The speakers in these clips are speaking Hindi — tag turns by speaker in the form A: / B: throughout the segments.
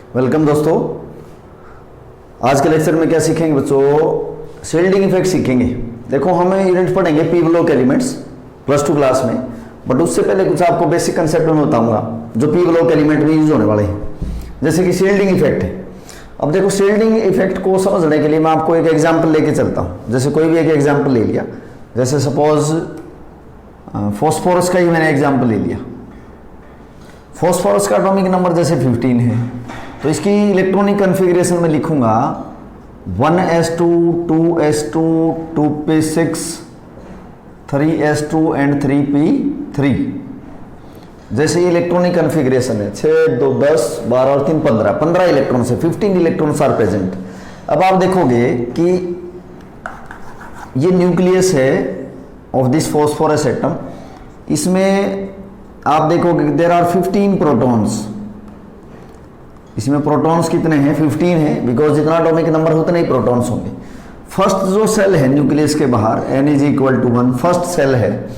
A: वेलकम दोस्तों। आज के लेक्चर में क्या सीखेंगे बच्चों? शील्डिंग इफेक्ट सीखेंगे। देखो हमें यूनिट पढ़ेंगे P block elements plus two class में, बट उससे पहले कुछ आपको बेसिक कंसेप्ट में बताऊंगा जो पी ब्लॉक एलिमेंट में यूज होने वाले हैं, जैसे कि शील्डिंग इफेक्ट है। अब देखो शील्डिंग इफेक्ट को समझने के लिए मैं आपको एक एग्जाम्पल लेके चलता हूँ। जैसे कोई भी एक एग्जाम्पल ले लिया, जैसे सपोज फॉस्फोरस का ही मैंने एग्जाम्पल ले लिया। फॉस्फोरस का एटॉमिक नंबर जैसे 15 है, तो इसकी इलेक्ट्रॉनिक कॉन्फ़िगरेशन में लिखूंगा 1s2 2s2 2p6 3s2 and 3p3। जैसे ये इलेक्ट्रॉनिक कॉन्फ़िगरेशन है 6 2 10 12 और 3 15 इलेक्ट्रॉन से 15 इलेक्ट्रॉन्स आर प्रेजेंट। अब आप देखोगे कि ये न्यूक्लियस है ऑफ दिस फॉस्फोरस एटम। इसमें आप देखोगे देयर आर 15 प्रोटॉन्स। इसमें प्रोटॉन्स कितने हैं? 15 हैं, बिकॉज जितना एटॉमिक नंबर हो उतने ही प्रोटॉन्स होंगे। फर्स्ट जो सेल है न्यूक्लियस के बाहर n=1 फर्स्ट सेल है।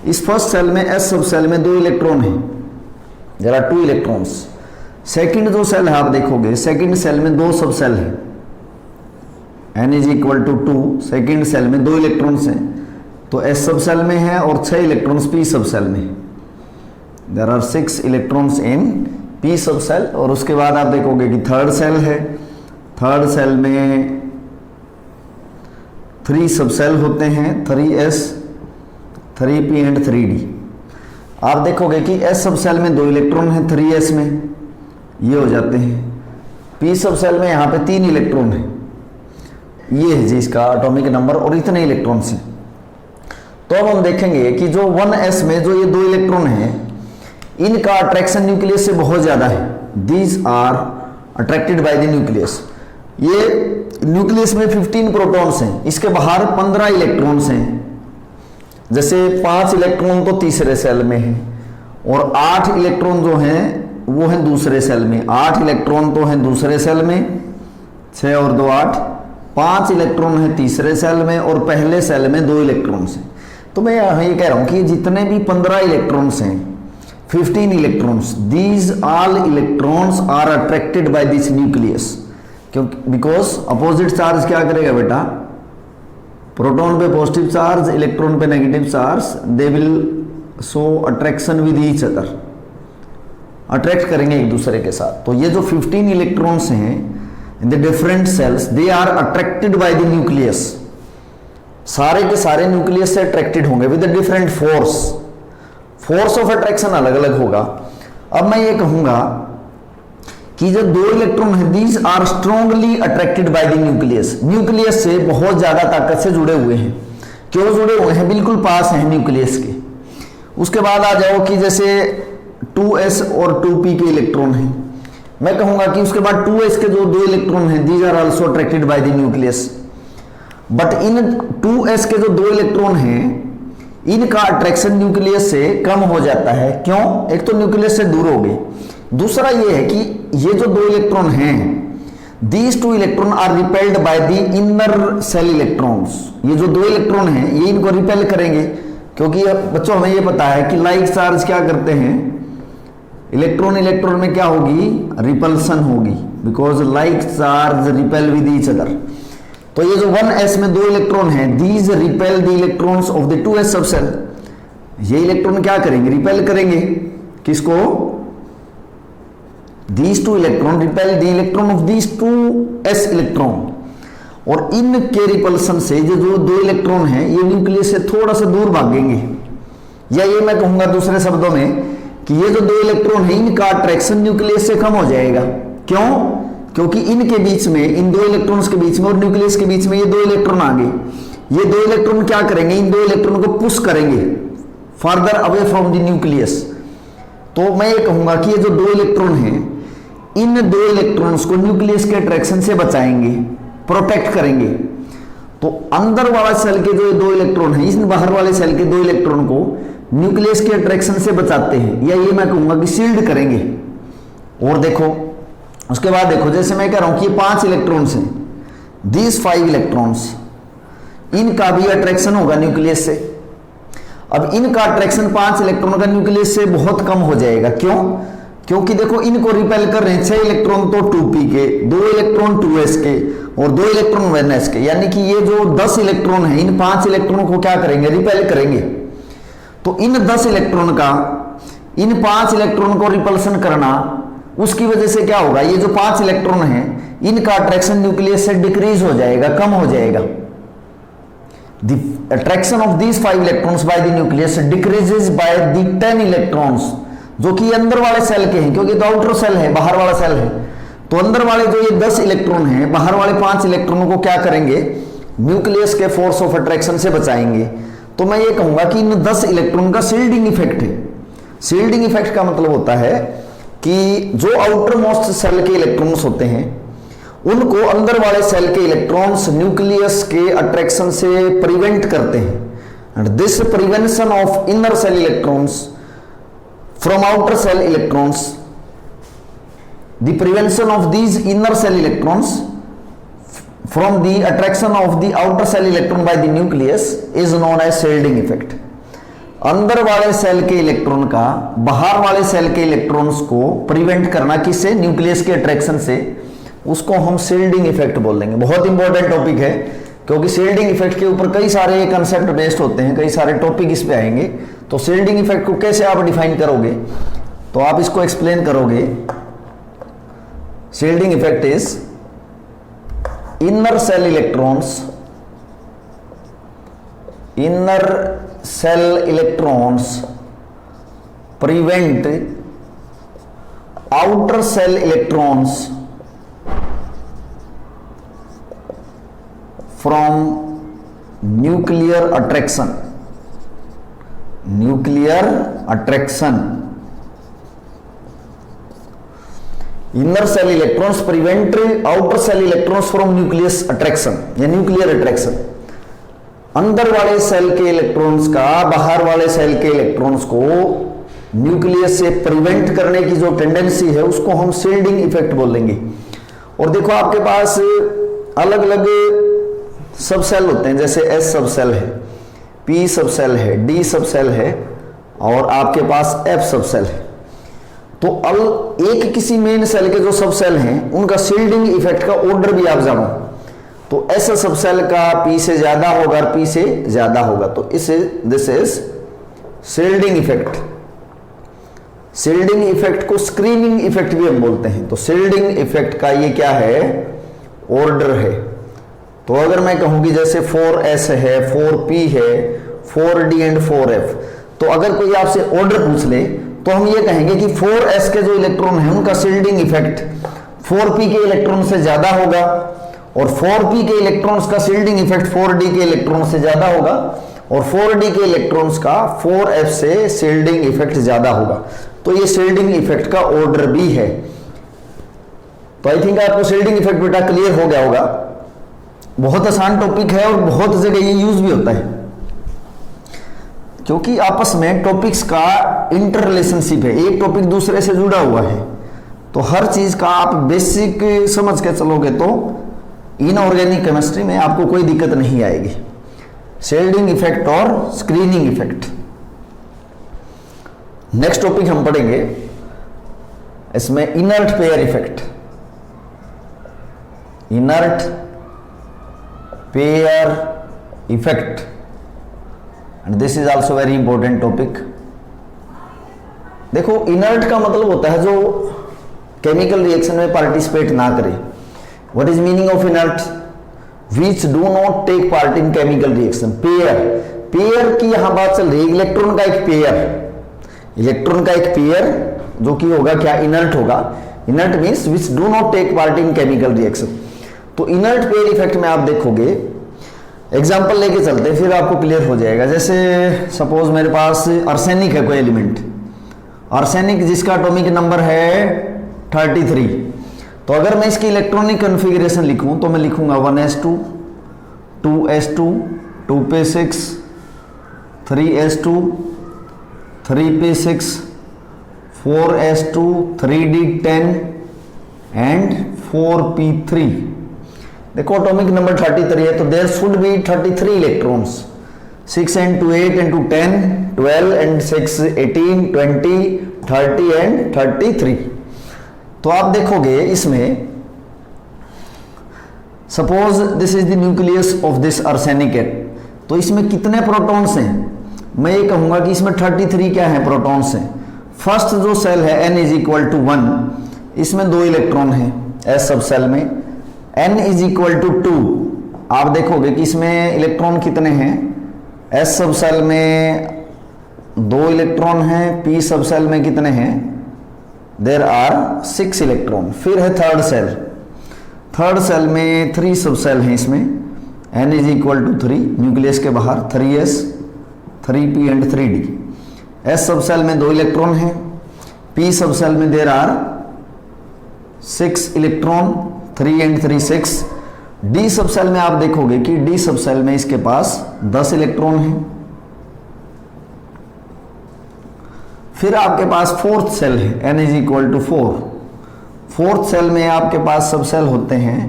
A: इस फर्स्ट सेल में एस सब सेल में 2 इलेक्ट्रॉन हैं, देयर आर 2 इलेक्ट्रॉन्स। सेकंड जो सेल है आप देखोगे सेकंड सेल में 2 सब सेल है, n=2 सेकंड सेल में 2 इलेक्ट्रॉन्स हैं, तो एस सब सेल में है और 6 इलेक्ट्रॉन्स पी सब सेल में है। There are 6 electrons in P सब सेल। और उसके बाद आप देखोगे कि थर्ड सेल है, थर्ड सेल में 3 सब सेल होते हैं, 3s 3p एंड 3d। आप देखोगे कि s सब सेल में 2 इलेक्ट्रॉन हैं 3s में, ये हो जाते हैं। p सब सेल में यहाँ पे 3 इलेक्ट्रॉन है, ये है जी इसका एटॉमिक नंबर, और इतने इलेक्ट्रॉन्स हैं। तो अब हम देखेंगे कि जो 1s में जो ये 2 इलेक्ट्रॉन हैं, इनका अट्रैक्शन न्यूक्लियस से बहुत ज्यादा है। These are attracted by the nucleus. ये न्यूक्लियस में 15 प्रोटॉन्स हैं, इसके बाहर 15 इलेक्ट्रॉन्स हैं। जैसे 5 इलेक्ट्रॉन तो तीसरे सेल में है और 8 इलेक्ट्रॉन जो हैं वो हैं दूसरे सेल में। 8 इलेक्ट्रॉन तो हैं दूसरे सेल में, 6 और 2 8। 5 इलेक्ट्रॉन है तीसरे सेल में और पहले सेल में 2 इलेक्ट्रॉन्स हैं। तो मैं ये कह रहा हूं कि जितने भी 15 इलेक्ट्रॉन्स हैं, 15 electrons, these all electrons are attracted by this nucleus. क्योंकि बिकॉज अपोजिट चार्ज क्या करेगा बेटा? प्रोटॉन पे पॉजिटिव चार्ज, इलेक्ट्रॉन पे negative charge, they will show attraction with each other, attract करेंगे एक दूसरे के साथ। तो ये जो 15 इलेक्ट्रॉन्स हैं in the different cells, they are attracted by the nucleus. सारे के सारे न्यूक्लियस से अट्रैक्टेड होंगे with different force of attraction अलग अलग होगा। अब मैं ये कहूंगा कि जो 2 इलेक्ट्रॉन है, these are strongly attracted by the nucleus. Nucleus से बहुत ज्यादा ताकत से जुड़े हुए हैं। क्यों जुड़े हुए हैं? बिल्कुल पास हैं न्यूक्लियस के। उसके बाद आ जाओ कि जैसे 2s और 2p के इलेक्ट्रॉन हैं, मैं कहूंगा कि उसके बाद 2s के जो 2 इलेक्ट्रॉन हैं, these are also attracted by the nucleus. But in 2s के जो 2 इलेक्ट्रॉन हैं, इनका अट्रैक्शन न्यूक्लियस से कम हो जाता है। क्यों? एक तो न्यूक्लियस से दूर हो गए, दूसरा ये है कि ये जो 2 इलेक्ट्रॉन हैं, these 2 electron are repelled by the inner cell electrons. ये जो 2 इलेक्ट्रॉन हैं ये इनको रिपेल करेंगे, क्योंकि बच्चों हमें ये पता है कि लाइक चार्ज क्या करते हैं, इलेक्ट्रॉन में क्या होगी? रिपल्सन होगी, because like charge repel with each other. तो ये जो 1s में 2 इलेक्ट्रॉन हैं, these repel the electrons of the 2s सब सेल। ये इलेक्ट्रॉन क्या करेंगे? रिपेल करेंगे किसको? These 2 electron repel the electron of these 2s electron. और इनके रिपल्सन से जो 2 इलेक्ट्रॉन हैं ये न्यूक्लियस से थोड़ा सा दूर भागेंगे। या ये मैं कहूंगा दूसरे शब्दों में कि ये जो 2 इलेक्ट्रॉन है इनका अट्रैक्शन न्यूक्लियस से कम हो जाएगा। क्यों? क्योंकि इनके बीच में, इन 2 इलेक्ट्रॉन्स के बीच में और न्यूक्लियस के बीच में ये 2 इलेक्ट्रॉन आ गए। ये 2 इलेक्ट्रॉन क्या करेंगे? इन 2 इलेक्ट्रॉन को पुश करेंगे further away from the nucleus. तो मैं ये कहूंगा कि ये जो 2 इलेक्ट्रॉन हैं, इन 2 इलेक्ट्रॉन्स को न्यूक्लियस के अट्रैक्शन से बचाएंगे, प्रोटेक्ट करेंगे। तो अंदर वाला सेल के जो 2 इलेक्ट्रॉन हैं, इन बाहर वाले सेल के 2 इलेक्ट्रॉन को न्यूक्लियस के अट्रैक्शन से बचाते हैं, या ये मैं कहूंगा कि शील्ड करेंगे। और देखो उसके बाद देखो, जैसे मैं कह रहा हूं कि ये 5 इलेक्ट्रॉन्स हैं, दीज 5 इलेक्ट्रॉन्स, इनका भी अट्रैक्शन होगा न्यूक्लियस से। अब इनका अट्रैक्शन 5 इलेक्ट्रॉन का न्यूक्लियस से बहुत कम हो जाएगा। क्यों? क्योंकि देखो इनको रिपेल कर रहे हैं 6 इलेक्ट्रॉन तो 2p के, 2 इलेक्ट्रॉन 2s के और 2 इलेक्ट्रॉन 1s के, यानी कि ये जो 10 इलेक्ट्रॉन है इन 5 इलेक्ट्रॉन को क्या करेंगे, रिपेल करेंगे। तो इन 10 इलेक्ट्रॉन का इन 5 इलेक्ट्रॉन को रिपल्सन करना, उसकी वजह से क्या होगा, ये जो 5 इलेक्ट्रॉन है इनका अट्रैक्शन न्यूक्लियस से डिक्रीज हो जाएगा, कम हो जाएगा। The attraction of these 5 electrons by the nucleus decreases by the 10 electrons, जो कि अंदर वाले सेल के हैं, क्योंकि तो आउटर सेल है, बाहर वाला सेल है। तो अंदर वाले जो ये 10 इलेक्ट्रॉन हैं, बाहर वाले 5 इलेक्ट्रॉनों को क्या करेंगे, न्यूक्लियस के फोर्स ऑफ अट्रैक्शन से बचाएंगे। तो मैं ये कहूंगा कि इन 10 इलेक्ट्रॉन का शील्डिंग इफेक्ट है। शील्डिंग इफेक्ट का मतलब होता है कि जो आउटर मोस्ट सेल के इलेक्ट्रॉन्स होते हैं उनको अंदर वाले सेल के इलेक्ट्रॉन्स न्यूक्लियस के अट्रैक्शन से प्रिवेंट करते हैं। And this prevention of inner cell electrons from outer cell electrons, the prevention of these inner cell electrons from the attraction of the outer cell electron by the nucleus is known as shielding effect. अंदर वाले सेल के इलेक्ट्रॉन का बाहर वाले सेल के इलेक्ट्रॉन्स को प्रिवेंट करना, किससे, न्यूक्लियस के अट्रैक्शन से, उसको हम शील्डिंग इफेक्ट बोल देंगे। बहुत इंपॉर्टेंट टॉपिक है, क्योंकि शील्डिंग इफेक्ट के ऊपर कई सारे कंसेप्ट बेस्ड होते हैं, कई सारे टॉपिक इस पे आएंगे। तो शील्डिंग इफेक्ट को कैसे आप डिफाइन करोगे, तो आप इसको एक्सप्लेन करोगे, shielding effect is inner cell electrons, inner cell electrons prevent outer cell electrons from nuclear attraction, nuclear attraction, inner cell electrons prevent outer cell electrons from nucleus attraction या nuclear attraction। अंदर वाले सेल के इलेक्ट्रॉन्स का बाहर वाले सेल के इलेक्ट्रॉन्स को न्यूक्लियस से प्रिवेंट करने की जो टेंडेंसी है उसको हम शील्डिंग इफेक्ट बोलेंगे। और देखो आपके पास अलग अलग सब सेल होते हैं, जैसे S सब सेल है, P सब सेल है, D सब सेल है और आपके पास F सब सेल है। तो एक किसी मेन सेल के जो सब सेल हैं उनका शील्डिंग इफेक्ट का ऑर्डर भी आप जानो, तो S सब सेल का P से ज्यादा होगा और P से ज्यादा होगा, तो this is shielding effect. Shielding effect को स्क्रीनिंग इफेक्ट भी हम बोलते हैं। तो शील्डिंग इफेक्ट का ये क्या है, ऑर्डर है। तो अगर मैं कहूंगी जैसे 4s है, 4p है, 4d एंड 4f, तो अगर कोई आपसे ऑर्डर पूछ ले तो हम ये कहेंगे कि 4s के जो इलेक्ट्रॉन है उनका शील्डिंग इफेक्ट 4p के इलेक्ट्रॉन से ज्यादा होगा और 4p के इलेक्ट्रॉन्स का शील्डिंग इफेक्ट 4d के इलेक्ट्रॉन से ज्यादा होगा और 4d के इलेक्ट्रॉन्स का 4f से शील्डिंग इफेक्ट ज्यादा होगा। तो ये शील्डिंग इफेक्ट का ऑर्डर भी है। तो आई थिंक आपको शील्डिंग इफेक्ट बेटा क्लियर हो गया होगा। बहुत आसान टॉपिक है और बहुत जगह ये यूज भी होता है, क्योंकि आपस में टॉपिक्स का इंटर रिलेशनशिप है, एक टॉपिक दूसरे से जुड़ा हुआ है। तो हर चीज का आप बेसिक समझ के चलोगे तो इनऑर्गेनिक केमिस्ट्री में आपको कोई दिक्कत नहीं आएगी। शील्डिंग इफेक्ट और स्क्रीनिंग इफेक्ट। नेक्स्ट टॉपिक हम पढ़ेंगे, इसमें inert pair effect. Inert pair effect, and this is also very important topic. देखो इनर्ट का मतलब होता है जो केमिकल रिएक्शन में पार्टिसिपेट ना करे। What is meaning of inert? Which do not take part in chemical reaction. Pair, pair की यहां बात चल रही है, इलेक्ट्रॉन का एक पेयर, इलेक्ट्रॉन का एक पेयर जो कि होगा क्या, इनर्ट होगा। Inert means which do not take part in chemical reaction. तो इनर्ट पेयर इफेक्ट में आप देखोगे, एग्जांपल लेके चलते हैं फिर आपको क्लियर हो जाएगा। जैसे सपोज मेरे पास आर्सेनिक है कोई एलिमेंट, आर्सेनिक जिसका एटॉमिक नंबर है 33, तो अगर मैं इसकी इलेक्ट्रॉनिक कॉन्फ़िगरेशन लिखूं तो मैं लिखूंगा 1s2 2s2 2p6 3s2 3p6 4s2 3d10 and 4p3। देखो एटॉमिक नंबर 33 है तो there should be 33 electrons, 6 and 2 8 and 2 10 12 and 6 18 20 30 and 33। तो आप देखोगे इसमें, suppose this is the nucleus of this arsenic atom, तो इसमें कितने प्रोटॉन्स हैं? मैं ये कहूंगा कि इसमें 33 क्या है, प्रोटॉन्स हैं। फर्स्ट जो सेल है n इज इक्वल टू 1, इसमें 2 इलेक्ट्रॉन हैं s सब सेल में। n इज इक्वल टू 2, आप देखोगे कि इसमें इलेक्ट्रॉन कितने हैं? s सब सेल में 2 इलेक्ट्रॉन हैं, p सब सेल में कितने हैं? There are 6 electron. फिर है थर्ड सेल में 3 सब सेल हैं, इसमें n is equal to 3, nucleus के बाहर 3s 3p and 3d। s सब सेल में 2 इलेक्ट्रॉन हैं, p सब सेल में there are 6 electron, 3 and 3 6। d सब सेल में आप देखोगे कि d सब सेल में इसके पास 10 इलेक्ट्रॉन हैं। फिर आपके पास फोर्थ सेल है, n is equal to 4। Fourth cell में आपके पास सब सेल होते हैं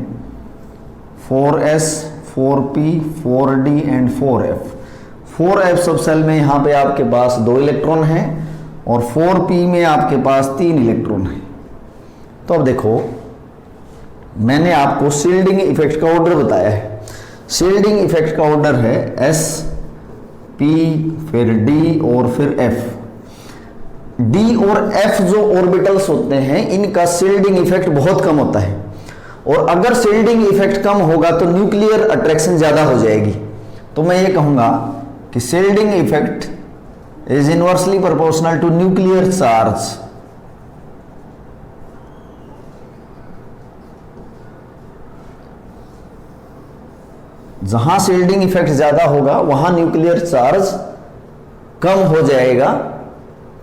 A: 4s 4p 4d and 4f। 4f सब सेल में यहाँ पे आपके पास 2 इलेक्ट्रॉन हैं और 4p में आपके पास 3 इलेक्ट्रॉन हैं। तो अब देखो, मैंने आपको शील्डिंग इफेक्ट का ऑर्डर बताया है। शील्डिंग इफेक्ट का ऑर्डर है s, p, फिर d और फिर f। d और f जो ऑर्बिटल्स होते हैं, इनका शील्डिंग इफेक्ट बहुत कम होता है, और अगर शील्डिंग इफेक्ट कम होगा तो न्यूक्लियर अट्रैक्शन ज्यादा हो जाएगी। तो मैं ये कहूंगा कि shielding effect is inversely proportional to nuclear charge. जहां शील्डिंग इफेक्ट ज्यादा होगा वहां न्यूक्लियर चार्ज कम हो जाएगा।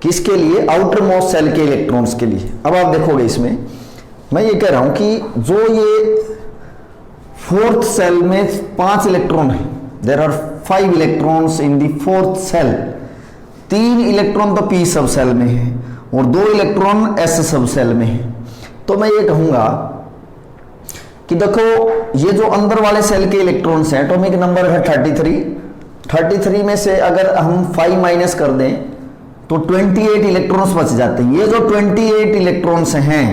A: किसके लिए? आउटर मोस्ट सेल के इलेक्ट्रॉन्स के लिए। अब आप देखोगे इसमें, मैं ये कह रहा हूं कि जो ये फोर्थ सेल में 5 इलेक्ट्रॉन है, there are 5 electrons in the fourth cell. 3 electron तो p सब सेल में है और 2 इलेक्ट्रॉन s सब सेल में है। तो मैं ये कहूंगा कि देखो, ये जो अंदर वाले सेल के इलेक्ट्रॉन्स हैं, एटॉमिक नंबर है 33 में से अगर हम 5 माइनस कर दें तो 28 इलेक्ट्रॉन्स बच जाते हैं। ये जो 28 इलेक्ट्रॉन्स हैं,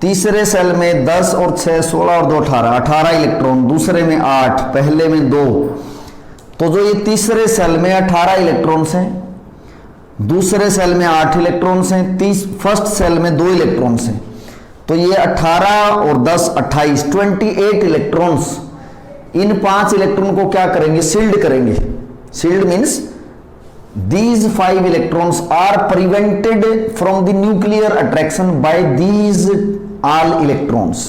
A: तीसरे सेल में 10 और 6 16 और 2 18 इलेक्ट्रॉन, दूसरे में 8, पहले में 2। तो जो ये तीसरे सेल में 18 इलेक्ट्रॉन्स हैं, दूसरे सेल में 8 इलेक्ट्रॉन्स हैं, फर्स्ट सेल में 2 इलेक्ट्रॉन्स हैं, तो ये 18 और 10 28 28 इलेक्ट्रॉन्स। इन 5 इलेक्ट्रॉन को क्या करेंगे? शील्ड करेंगे। Shield means these 5 electrons are prevented from the nuclear attraction by these all electrons।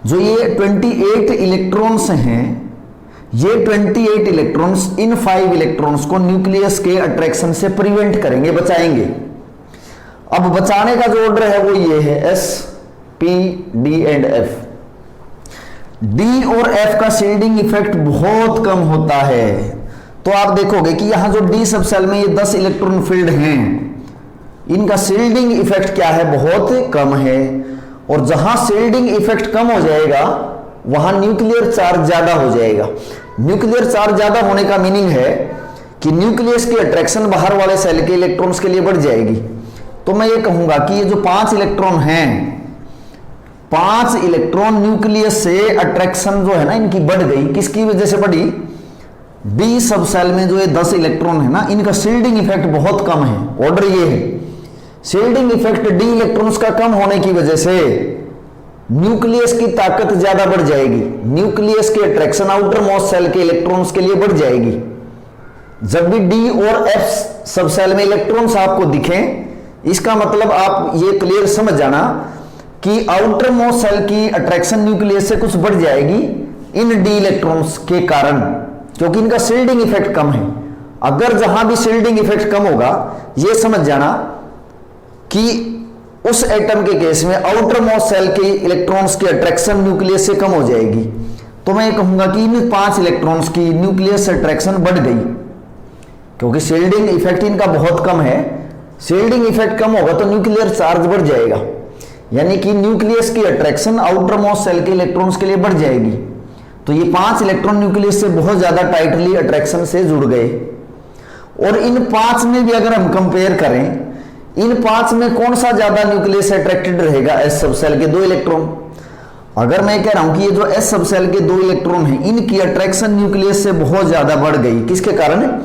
A: जो ये 28 इलेक्ट्रॉन्स हैं, ये 28 इलेक्ट्रॉन्स इन 5 इलेक्ट्रॉन्स को न्यूक्लियस के अट्रैक्शन से प्रिवेंट करेंगे, बचाएंगे। अब बचाने का जो ऑर्डर है वो ये है s, p, d and f। d और f का शील्डिंग इफेक्ट बहुत कम होता है। तो आप देखोगे कि यहां जो d सब सेल में ये 10 इलेक्ट्रॉन फील्ड हैं, इनका शील्डिंग इफेक्ट क्या है? बहुत कम है। और जहां शील्डिंग इफेक्ट कम हो जाएगा वहां न्यूक्लियर चार्ज ज्यादा हो जाएगा। न्यूक्लियर चार्ज ज्यादा होने का मीनिंग है कि न्यूक्लियस की अट्रैक्शन बाहर वाले सेल के इलेक्ट्रॉन्स के लिए बढ़ जाएगी। तो मैं ये कहूंगा कि ये जो 5 इलेक्ट्रॉन हैं, 5 इलेक्ट्रॉन न्यूक्लियस से अट्रैक्शन जो है ना इनकी बढ़ गई। किसकी वजह से बढ़ी? d सब सेल में जो ये 10 इलेक्ट्रॉन है ना, इनका शील्डिंग इफेक्ट बहुत कम है। ऑर्डर ये है, शील्डिंग इफेक्ट d इलेक्ट्रॉन्स का कम होने की वजह से न्यूक्लियस की ताकत ज्यादा बढ़ जाएगी। न्यूक्लियस की अट्रैक्शन आउटर मोस्ट सेल के इलेक्ट्रॉन्स के लिए बढ़ जाएगी। जब भी d और f सब सेल में इलेक्ट्रॉन्स आपको दिखें, इसका मतलब आप ये क्लियर समझ जाना कि आउटर मोस्ट सेल की अट्रैक्शन न्यूक्लियस से कुछ बढ़ जाएगी इन d इलेक्ट्रॉन्स के कारण, क्योंकि इनका शील्डिंग इफेक्ट कम है। अगर जहां भी शील्डिंग इफेक्ट कम होगा, यह समझ जाना कि उस एटम के केस में आउटर मोस्ट सेल के इलेक्ट्रॉन्स की अट्रैक्शन न्यूक्लियस से कम हो जाएगी। तो मैं ये कहूंगा कि इन 5 इलेक्ट्रॉन्स की न्यूक्लियस से अट्रैक्शन बढ़ गई, क्योंकि शील्डिंग इफेक्ट इनका बहुत कम है। शील्डिंग इफेक्ट कम होगा तो न्यूक्लियर चार्ज बढ़ जाएगा, यानी कि न्यूक्लियस की अट्रैक्शन आउटर मोस्ट सेल के इलेक्ट्रॉन्स के लिए बढ़ जाएगी। तो ये 5 इलेक्ट्रॉन न्यूक्लियस से बहुत ज्यादा टाइटली अट्रैक्शन से जुड़ गए। और इन 5 में भी अगर हम कंपेयर करें, इन 5 में कौन सा ज्यादा न्यूक्लियस से अट्रैक्टेड रहेगा? एस सब सेल के 2 इलेक्ट्रॉन। अगर मैं कह रहा हूं कि ये जो एस सब सेल के 2 इलेक्ट्रॉन हैं, इनकी अट्रैक्शन न्यूक्लियस से बहुत ज्यादा बढ़ गई, किसके कारण?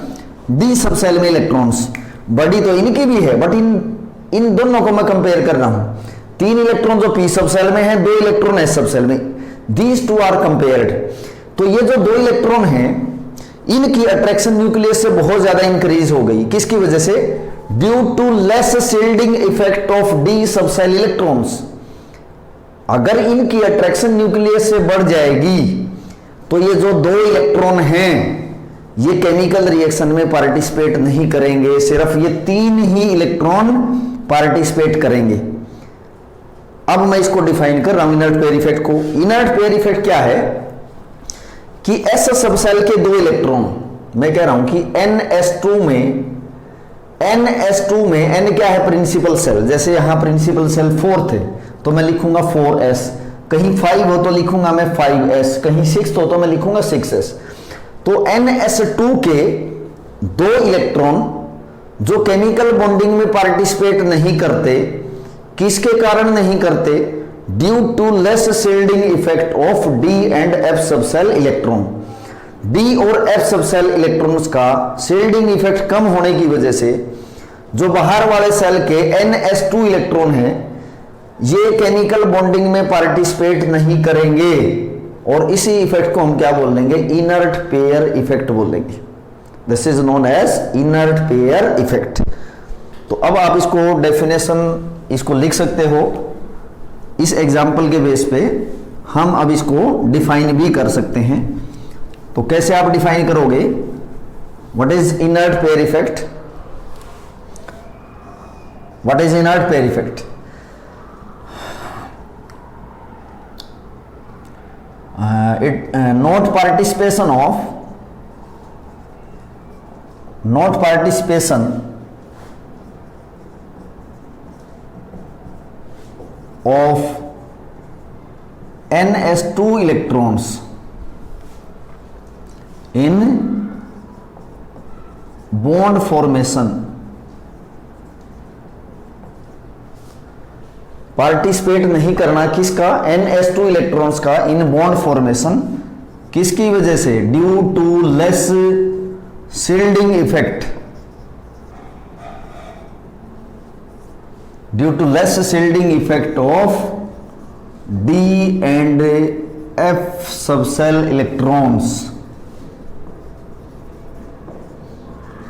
A: डी सब सेल में इलेक्ट्रॉन्स बड़ी तो इनकी भी है, बट इन दोनों को मैं कंपेयर कर रहा हूं। 3 इलेक्ट्रॉन जो पी सब सेल में है, 2 इलेक्ट्रॉन एस सब सेल में, दीज टू आर कंपेयर्ड। तो ये जो 2 इलेक्ट्रॉन हैं, इनकी अट्रैक्शन न्यूक्लियस से बहुत ज्यादा इंक्रीज हो गई, किसकी वजह से? Due to less shielding effect of D सब सेल इलेक्ट्रॉन्स। अगर इनकी अट्रैक्शन न्यूक्लियस से बढ़ जाएगी तो ये जो 2 इलेक्ट्रॉन हैं, ये केमिकल रिएक्शन में पार्टिसिपेट नहीं करेंगे, सिर्फ ये 3 ही इलेक्ट्रॉन पार्टिसिपेट करेंगे। अब मैं इसको डिफाइन कर रहा हूं इनर्ट पेयर इफेक्ट को। इनर्ट पेयर इफेक्ट क्या है कि एस सब सेल के 2 इलेक्ट्रॉन, मैं कह रहा हूं कि NS2 में N क्या है? Principal cell. जैसे यहां प्रिंसिपल सेल 4 थे तो मैं लिखूंगा 4s, कहीं 5 हो तो लिखूंगा मैं 5s, कहीं 6 हो तो मैं लिखूंगा 6s। तो NS2 के 2 इलेक्ट्रॉन जो केमिकल बॉन्डिंग में पार्टिसिपेट नहीं करते, किसके कारण नहीं करते? Due to less shielding effect of D and F सब सेल इलेक्ट्रॉन। डी और एफ सब सेल इलेक्ट्रॉन्स का शील्डिंग इफेक्ट कम होने की वजह से जो बाहर वाले सेल के NS2 इलेक्ट्रॉन हैं, ये केमिकल बॉन्डिंग में पार्टिसिपेट नहीं करेंगे, और इसी इफेक्ट को हम क्या बोल देंगे? इनर्ट पेयर इफेक्ट बोल देंगे। This is known as inert pair effect. तो अब आप इसको डेफिनेशन इसको लिख सकते हो, इस एग्जाम्पल के बेस पे हम अब इसको डिफाइन भी कर सकते हैं। तो कैसे आप डिफाइन करोगे? What is inert pair effect? What is inert pair effect? Not participation of NS2 electrons in bond formation। Participate नहीं करना किसका? NS2 इलेक्ट्रॉन्स का इन बॉन्ड फॉर्मेशन, किसकी वजह से? Due to less shielding effect, due to less shielding effect of D and F सब सेल इलेक्ट्रॉन्स।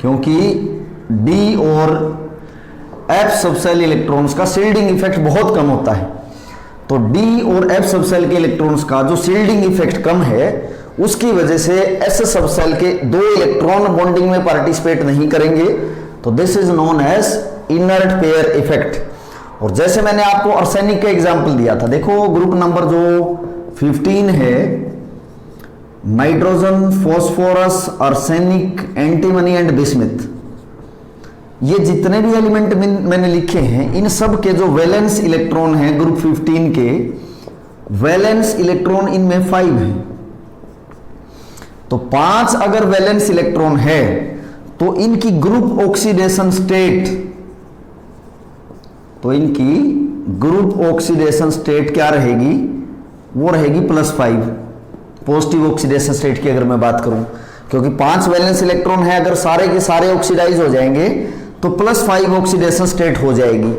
A: क्योंकि डी और एफ सब सेल इलेक्ट्रॉन्स का शील्डिंग इफेक्ट बहुत कम होता है, तो डी और एफ सब सेल के इलेक्ट्रॉन्स का जो शील्डिंग इफेक्ट कम है, उसकी वजह से एस सब सेल के 2 इलेक्ट्रॉन बॉन्डिंग में पार्टिसिपेट नहीं करेंगे। तो this is known as inert pair effect. और जैसे मैंने आपको आर्सेनिक का एग्जांपल दिया था, देखो ग्रुप नंबर जो 15 है, nitrogen, phosphorus, arsenic, antimony and bismuth, ये जितने भी एलिमेंट मैंने लिखे हैं, इन सब के जो वैलेंस इलेक्ट्रॉन हैं ग्रुप 15 के, वैलेंस इलेक्ट्रॉन इनमें 5 हैं। तो 5 अगर वैलेंस इलेक्ट्रॉन है तो इनकी ग्रुप ऑक्सीडेशन स्टेट, तो इनकी ग्रुप ऑक्सीडेशन स्टेट क्या रहेगी? वो रहेगी +5, पॉजिटिव ऑक्सीडेशन स्टेट की अगर मैं बात करूं, क्योंकि 5 वैलेंस इलेक्ट्रॉन है, अगर सारे के सारे ऑक्सीडाइज हो जाएंगे तो +5 ऑक्सीडेशन स्टेट हो जाएगी,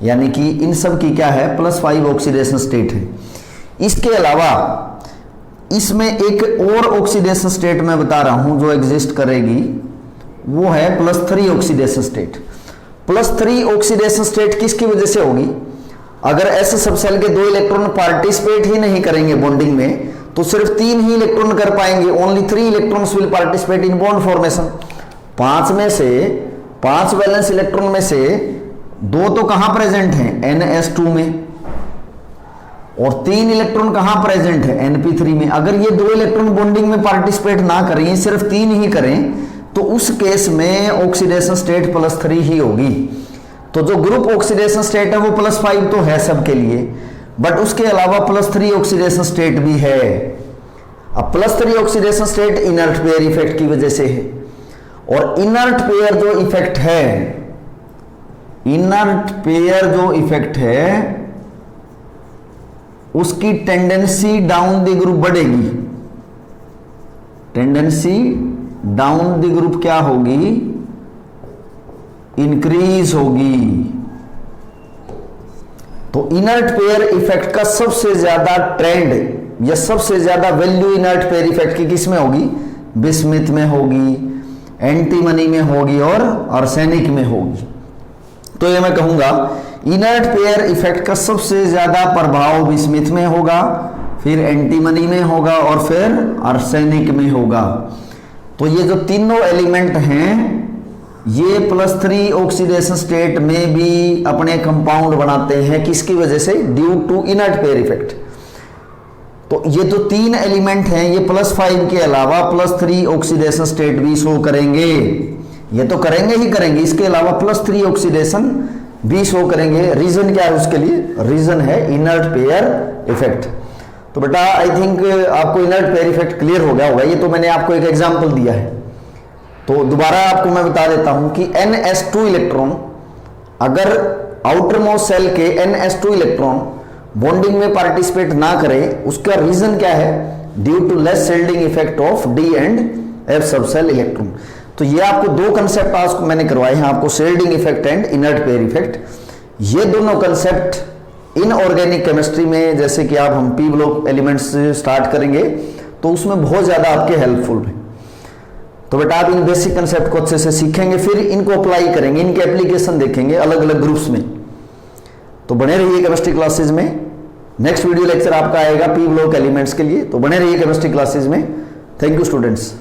A: यानी कि इन सब की क्या है? +5 ऑक्सीडेशन स्टेट है। इसके अलावा इसमें एक और ऑक्सीडेशन स्टेट मैं बता रहा हूं जो एग्जिस्ट करेगी, वो है +3 ऑक्सीडेशन स्टेट। +3 ऑक्सीडेशन स्टेट किसकी वजह से होगी? अगर एस सब सेल के 2 इलेक्ट्रॉन पार्टिसिपेट ही नहीं करेंगे बॉन्डिंग में, तो सिर्फ 3 ही इलेक्ट्रॉन कर पाएंगे, only 3 electrons will participate in bond formation. 5 में से 5 वैलेंस इलेक्ट्रॉन में से 2 तो कहां प्रेजेंट हैं? NS2 में, और 3 इलेक्ट्रॉन कहां प्रेजेंट है? NP3 में। अगर ये 2 इलेक्ट्रॉन बॉन्डिंग में पार्टिसिपेट ना करें, सिर्फ 3 ही करें, तो उस केस में ऑक्सीडेशन स्टेट +3 ही होगी। तो जो ग्रुप ऑक्सीडेशन स्टेट है वो +5 तो है सबके लिए, बट उसके अलावा +3 ऑक्सीडेशन स्टेट भी है। अब +3 oxidation state inert pair effect की वजह से है, और इनर्ट पेयर जो इफेक्ट है, इनर्ट पेयर जो इफेक्ट है उसकी टेंडेंसी डाउन द ग्रुप बढ़ेगी, टेंडेंसी डाउन द ग्रुप क्या होगी, इंक्रीज होगी। तो इनर्ट पेयर इफेक्ट का सबसे ज्यादा ट्रेंड या सबसे ज्यादा वैल्यू इनर्ट पेयर इफेक्ट की किस में होगी, बिस्मिथ में होगी, एंटीमनी में होगी और आर्सेनिक में होगी। तो ये मैं कहूंगा इनर्ट पेयर इफेक्ट का सबसे ज्यादा प्रभाव बिस्मिथ में होगा, फिर एंटीमनी में होगा और फिर आर्सेनिक में होगा। तो ये जो तीनों एलिमेंट हैं ये +3 ऑक्सीडेशन स्टेट में भी अपने कंपाउंड बनाते हैं, किसकी वजह से, due to inert pair effect. तो ये जो 3 एलिमेंट हैं ये +5 के अलावा +3 ऑक्सीडेशन स्टेट भी शो करेंगे, ये तो करेंगे ही करेंगे, इसके अलावा +3 ऑक्सीडेशन भी शो करेंगे। रीजन क्या है उसके लिए, रीजन है इनर्ट पेयर इफेक्ट। तो बेटा आई थिंक आपको इनर्ट पेयर इफेक्ट क्लियर हो गया होगा, ये तो मैंने आपको एक एग्जांपल दिया है। तो दोबारा आपको मैं बता देता हूं कि NS2 इलेक्ट्रॉन अगर आउटर मोस्ट सेल के NS2 इलेक्ट्रॉन बॉन्डिंग में पार्टिसिपेट ना करे, उसका रीजन क्या है, due to less shielding effect of D and F सब सेल इलेक्ट्रॉन। तो ये आपको 2 कंसेप्ट आज मैंने करवाए हैं आपको, shielding effect and inert pair effect. ये दोनों कंसेप्ट इनऑर्गेनिक केमिस्ट्री में जैसे कि आप हम P ब्लॉक एलिमेंट्स स्टार्ट करेंगे तो उसमें बहुत ज्यादा आपके हेल्पफुल है। तो बेटा आप इन बेसिक कंसेप्ट को अच्छे से सीखेंगे, फिर इनको अप्लाई करेंगे, इनके एप्लीकेशन देखेंगे अलग अलग ग्रुप्स में। तो बने रहिए केमिस्ट्री क्लासेस में। नेक्स्ट वीडियो लेक्चर आपका आएगा P ब्लॉक एलिमेंट्स के लिए, तो बने रहिए केमिस्ट्री क्लासेस में। Thank you students.